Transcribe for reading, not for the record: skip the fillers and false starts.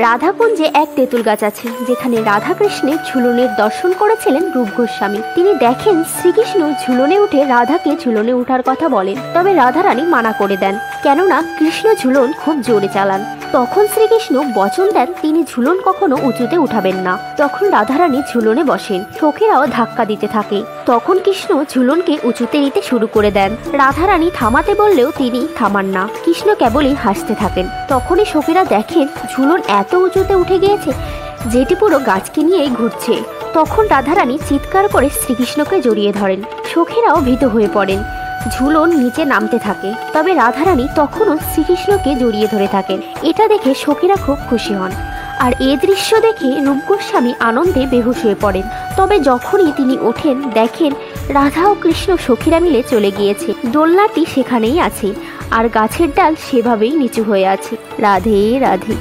রাধাকুঞ্জে এক তেঁতুল গাছ আছে, যেখানে রাধা কৃষ্ণের ঝুলনের দর্শন করেছিলেন রূপ গোস্বামী। তিনি দেখেন শ্রীকৃষ্ণ ঝুলনে উঠে রাধাকে ঝুলনে ওঠার কথা বলেন, তবে রাধারানী মানা করে দেন, কেননা কৃষ্ণ ঝুলন খুব জোরে চালান। তখন শ্রীকৃষ্ণ বচন দেন তিনি ঝুলন কখনো উঁচুতে উঠাবেন না। তখন রাধারানী ঝুলনে বসেন, সখীরাও ধাক্কা দিতে থাকে। তখন কৃষ্ণ ঝুলনকে উঁচুতে নিতে শুরু করে দেন। রাধারানী থামাতে বললেও তিনি থামান না, কৃষ্ণ কেবলই হাসতে থাকেন। তখনই সখীরা দেখেন ঝুলন এত উঁচুতে উঠে গিয়েছে যেটি পুরো গাছকে নিয়েই ঘুরছে। তখন রাধারানী চিৎকার করে শ্রীকৃষ্ণকে জড়িয়ে ধরেন। সখীরাও ভীত হয়ে পড়েন। ঝুলন নিচে নামতে থাকে, তবে রাধারানী তখনও শ্রীকৃষ্ণকে জড়িয়ে ধরে থাকেন। এটা দেখে সখীরা খুব খুশি হন। আর এ দৃশ্য দেখে রূপ গোস্বামী আনন্দে বেহুশ হয়ে পড়েন। তবে যখনই তিনি ওঠেন দেখেন রাধা ও কৃষ্ণ সখীরা মিলে চলে গিয়েছে। দোলনাটি সেখানেই আছে আর গাছের ডাল সেভাবেই নিচু হয়ে আছে। রাধে রাধে।